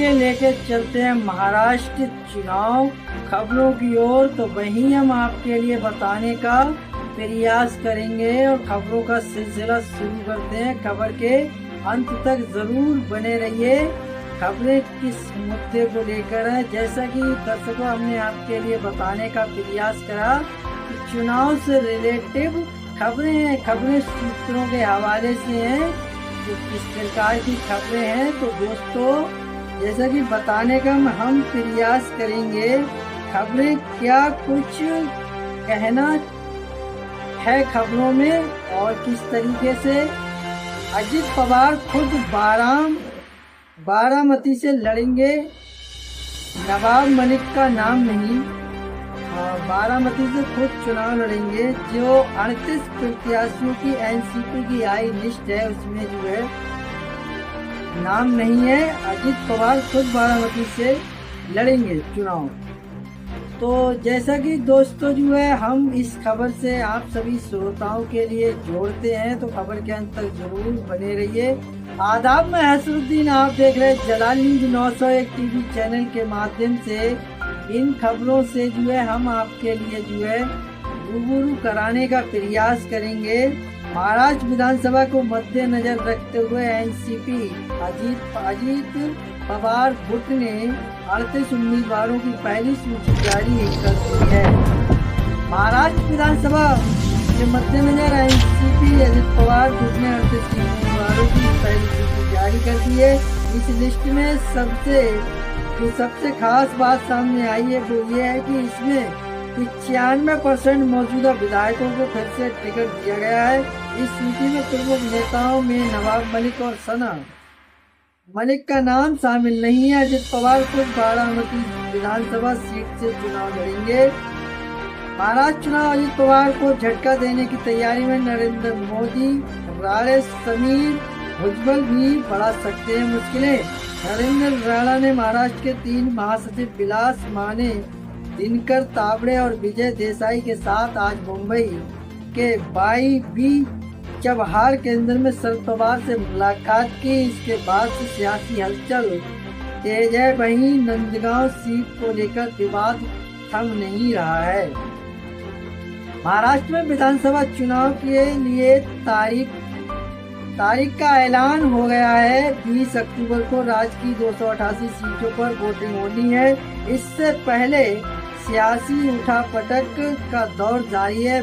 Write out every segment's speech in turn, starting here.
चलिए लेके चलते हैं महाराष्ट्र चुनाव खबरों की ओर। तो वहीं हम आपके लिए बताने का प्रयास करेंगे और खबरों का सिलसिला शुरू करते हैं। खबर के अंत तक जरूर बने रहिए। खबरें किस मुद्दे को लेकर है, जैसा कि दर्शकों हमने आपके लिए बताने का प्रयास करा कि चुनाव से रिलेटिव खबरें सूत्रों के हवाले से हैं। तो किस प्रकार की खबरें हैं, तो दोस्तों जैसा कि बताने का हम प्रयास करेंगे खबरें क्या कुछ कहना है खबरों में और किस तरीके से। अजित पवार खुद बारामती से लड़ेंगे, नवाब मलिक का नाम नहीं। बारामती से खुद चुनाव लड़ेंगे। जो 38 प्रत्याशियों की एनसीपी की आई लिस्ट है उसमें जो है नाम नहीं है। अजित पवार खुद बारामती से लड़ेंगे चुनाव। तो जैसा कि दोस्तों जो है हम इस खबर से आप सभी श्रोताओं के लिए जोड़ते हैं, तो खबर के अंत तक जरूर बने रहिए। आदाब, मैं हसरुद्दीन, आप देख रहे हैं जलाल न्यूज 901 टीवी चैनल के माध्यम से। इन खबरों से जो है हम आपके लिए जो है रूबरू कराने का प्रयास करेंगे। महाराष्ट्र विधानसभा को मद्देनजर रखते हुए एनसीपी अजीत पवार गुट ने 38 उम्मीदवारों की पहली सूची जारी कर दी है। महाराष्ट्र विधानसभा के मद्देनजर एनसीपी अजीत पवार गुट ने 38 उम्मीदवारों की पहली सूची जारी कर दी है। इस लिस्ट में सबसे खास बात सामने आई है वो ये है कि इसमें 95% मौजूदा विधायकों को फिर से टिकट दिया गया है। इस सूची में प्रमुख नेताओं में नवाब मलिक और सना मलिक का नाम शामिल नहीं है। अजित पवार खुद बारामती विधानसभा सीट से चुनाव लड़ेंगे। महाराष्ट्र चुनाव अजित पवार को झटका देने की तैयारी में नरेंद्र मोदी, राणे समीर भुजबल भी बढ़ा सकते हैं मुश्किलें। नरेंद्र राणा ने महाराष्ट्र के 3 महासचिव विलास माने, दिनकर तावड़े और विजय देसाई के साथ आज मुंबई के वाई.बी. चबहार केंद्र में शरद पवार से मुलाकात की। इसके बाद से सियासी हलचल तेज है। वहीं नंदगांव सीट को लेकर विवाद थम नहीं रहा है। महाराष्ट्र में विधानसभा चुनाव के लिए तारीख का ऐलान हो गया है। 20 अक्टूबर को राज्य की 288 सीटों पर वोटिंग होनी है। इससे पहले सियासी उठापटक का दौर जारी है।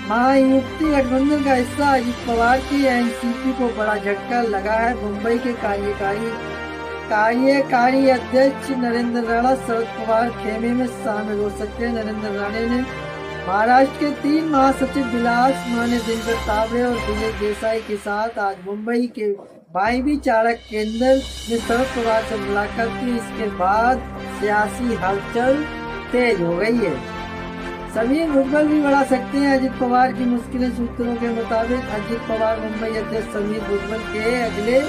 महायुति गठबंधन का हिस्सा अजित पवार की एनसीपी को बड़ा झटका लगा है। मुंबई के कार्यकारी अध्यक्ष नरेंद्र राणा शरद पवार खेमे में शामिल हो सकते हैं। नरेंद्र राणे ने महाराष्ट्र के 3 महासचिव विलास माने, दिनकर तावड़े और विजय देसाई के साथ आज मुंबई के वाई.बी. चाणक केंद्र में शरद पवार से मुलाकात की। इसके बाद सियासी हलचल तेज हो गई है। समीर भुजबल भी बढ़ा सकते हैं अजित पवार की मुश्किलें। सूत्रों के मुताबिक अजित पवार मुंबई अध्यक्ष समीर भुजबल के अगले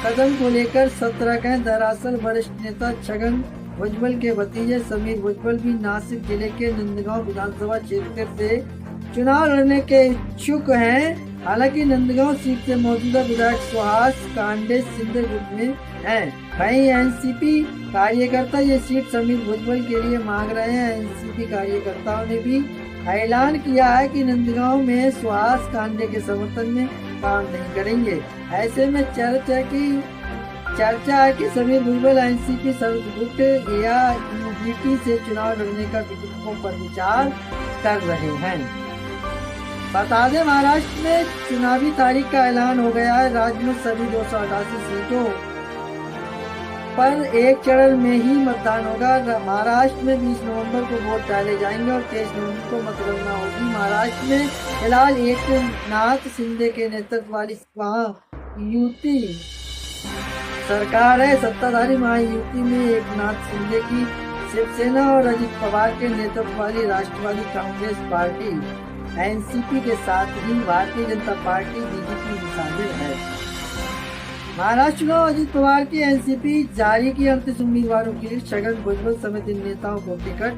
कदम को लेकर सतर्क हैं। दरअसल वरिष्ठ नेता छगन भुजबल के भतीजे समीर भुजबल भी नासिक जिले के नंदगांव विधानसभा क्षेत्र से चुनाव लड़ने के इच्छुक हैं। हालांकि नंदगांव सीट से मौजूदा विधायक सुहास कांडे सिंधे गुट में हैं। वहीं एनसीपी कार्यकर्ता ये सीट समीर भुजबल के लिए मांग रहे हैं। एनसीपी कार्यकर्ताओं ने भी ऐलान किया है कि नंदगांव में सुहास कांडे के समर्थन में काम नहीं करेंगे। ऐसे में चर्चा है कि समीर भुजबल एनसीपी गुट या यूबीटी से चुनाव लड़ने का विकल्पों पर विचार कर रहे हैं। बता दें महाराष्ट्र में चुनावी तारीख का ऐलान हो गया है। राज्य में सभी 288 सीटों पर एक चरण में ही मतदान होगा। महाराष्ट्र में 20 नवंबर को वोट डाले जाएंगे और 23 नवंबर को मतगणना होगी। महाराष्ट्र में फिलहाल एकनाथ शिंदे के नेतृत्व वाली युति सरकार है। सत्ताधारी महायुति में एकनाथ शिंदे की शिवसेना और अजित पवार के नेतृत्व वाली राष्ट्रवादी कांग्रेस पार्टी एनसीपी के साथ ही भारतीय जनता पार्टी बीजेपी भी शामिल है। महाराष्ट्र चुनाव अजित पवार की एनसीपी जारी की 38 उम्मीदवारों की लिस्ट। छगन भुजबल समेत इन नेताओं को टिकट।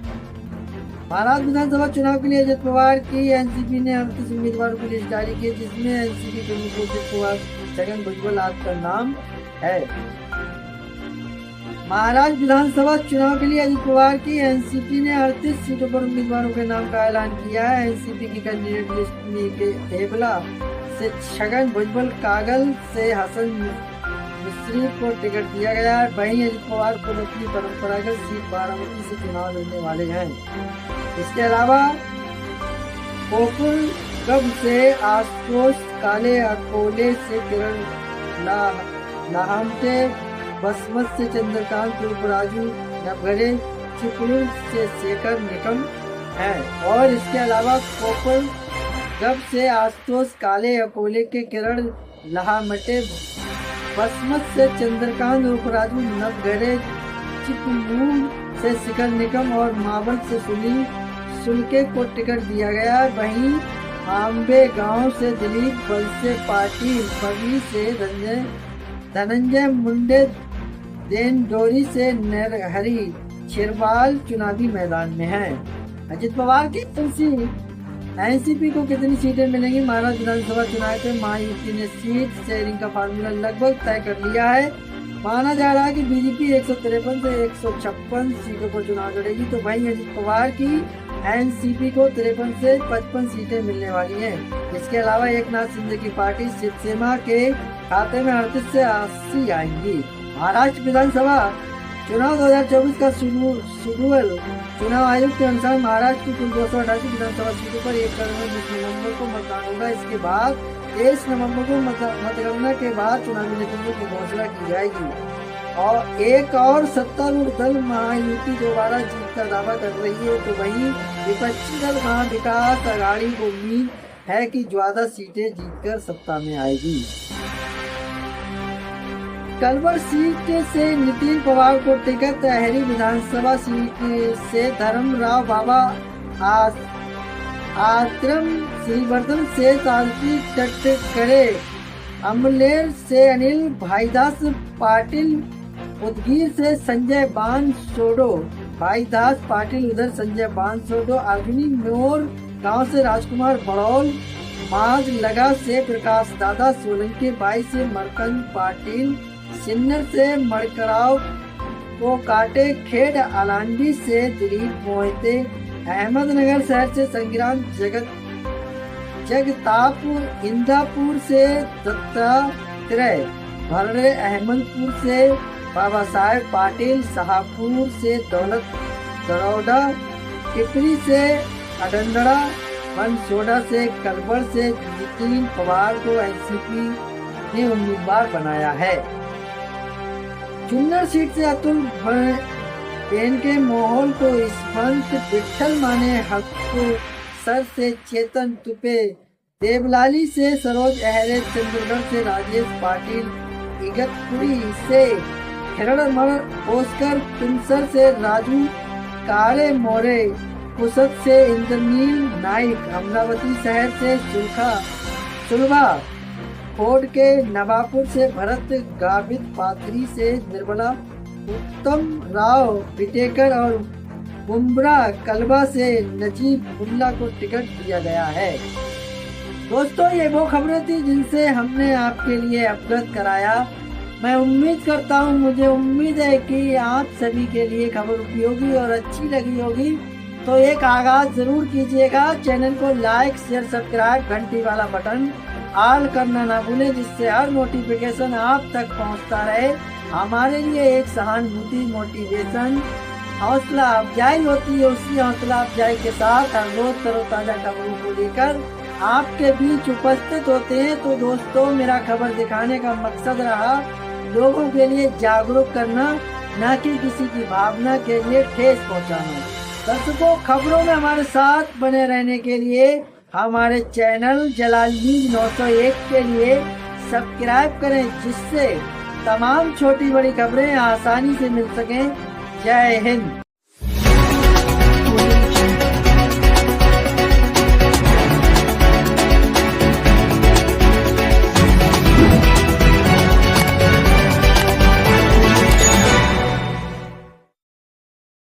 महाराष्ट्र विधानसभा चुनाव के लिए अजित पवार की एनसीपी ने 38 उम्मीदवारों की लिस्ट जारी की, जिसमें एनसीपी प्रमुख अजित पवार, छगन भुजबल आदि का नाम है। महाराष्ट्र विधानसभा चुनाव के लिए अजित पवार की एनसीपी ने 38 सीटों पर उम्मीदवारों के नाम का ऐलान किया है। एनसीपी की कैंडिडेट लिस्ट में के एबला से छगन भुजबल, कागल से हसन मिस्त्री को टिकट दिया गया है। वहीं अजित पवार को अपनी परंपरागत सीट बारामती से चुनाव लड़ने वाले हैं। इसके अलावा कोकुलगढ़ से आशुतोष काले, अकोले से किरण लाहमटे, बसमत से चंद्रकांत राजू, नवघरे चिपलूर से शेखर निकम है। और इसके अलावा कोकुलगढ़ से आशुतोष काले, अकोले के किरण लाहमटे, बसमत से चंद्रकांत राजू, नवघरे चिपलूर से शेखर निकम और मावल से सुनील सुलके को टिकट दिया गया है। वहीं आम्बे गांव से दिलीप, बलसे पाटिल, बगली से धनंजय मुंडे, देनडोरी से नरहरी छिरवाल चुनावी मैदान में हैं। अजित पवार की एनसीपी को कितनी सीटें मिलेंगी? महाराष्ट्र विधानसभा चुनाव के महायुति ने सीट शेयरिंग का फार्मूला लगभग तय कर लिया है। माना जा रहा है कि बीजेपी 153 से 156 सीटों पर चुनाव लड़ेगी, तो वहीं अजित पवार की एनसीपी को 53 से 55 सीटें मिलने वाली हैं। इसके अलावा एकनाथ शिंदे की पार्टी शिवसेना के खाते में 38 से 80 आएंगी। महाराष्ट्र विधानसभा चुनाव 2024 का शेड्यूल चुनाव आयोग के अनुसार महाराष्ट्र की कुल 288 विधानसभा सीटों पर 1 करोड़ 20 नवंबर को मतदान होगा। इसके बाद 23 नवंबर को मतगणना के बाद चुनावी नतीजों की घोषणा की जाएगी। और एक और सत्तारूढ़ दल महायुति दोबारा जीत का दावा कर रही है, तो वहीं विपक्षी दल महाविकास आघाड़ी को उम्मीद है कि ज्यादा सीटें जीतकर सत्ता में आएगी। कलवर सीट से नितिन पवार को टिकट, तहरी विधानसभा सीट से धर्मराव बाबा आश्रम, श्रीवर्धन से तांत्रिक टटकरे, अमलेर से अनिल भाईदास पाटिल, उदगीर से संजय बानसोडो, भाईदास पाटिल उधर संजय बानसोडो, अर्जुनी मोर गांव से राजकुमार बड़ौल, माज लगा से प्रकाश दादा, सोलंकी बाई से मरकंद पाटिल, सिन्नर से मड़कराव को काटे, खेड़ अलांडी से दिलीप मोहिते, अहमदनगर शहर से संग्राम जगताप, इंदापुर से दत्तात्रेय भरड़े, अहमदपुर से बाबा साहेब पाटिल, शाहपुर से दौलत दरौदा, टिपरी से अडंदड़ा, बनसोडा से कलवर से नितिन पवार को एनसीपी ने उम्मीदवार बनाया है। चुन्नर सीट से अतुल बेन के माहौल को स्पंत विठल माने, हक्को सर से चेतन तुपे, देवलाली से सरोज अहरे, चंद्रगढ़ से राजेश पाटिल, इगतपुरी से हिरणमल ओस्कर, पिंसर से राजू काले मोरे, कुसत से इंद्रनील नाइक, अमरावती शहर से सुलभा, खोड के नवापुर से भरत गावित, पाथरी से निर्मला, उत्तम राव बिटेकर और बुमरा कलबा से नजीब मुल्ला को टिकट दिया गया है। दोस्तों, ये वो खबरें थी जिनसे हमने आपके लिए अवगत कराया। मैं उम्मीद करता हूँ, मुझे उम्मीद है कि आप सभी के लिए खबर उपयोगी और अच्छी लगी होगी। तो एक आगाज जरूर कीजिएगा, चैनल को लाइक शेयर सब्सक्राइब, घंटी वाला बटन ऑल करना ना भूलें, जिससे हर नोटिफिकेशन आप तक पहुंचता रहे। हमारे लिए एक सहानुभूति, मोटिवेशन, हौसला अफजाई होती है। उसी हौसला अफजाई के साथ हम रोज तरोताजा खबरों को लेकर आपके बीच उपस्थित होते हैं। तो दोस्तों, मेरा खबर दिखाने का मकसद रहा लोगों के लिए जागरूक करना, न कि किसी की भावना के लिए ठेस पहुंचाना। दर्शकों, खबरों में हमारे साथ बने रहने के लिए हमारे चैनल जलाल न्यूज 901 के लिए सब्सक्राइब करें, जिससे तमाम छोटी बड़ी खबरें आसानी से मिल सकें। जय हिंद।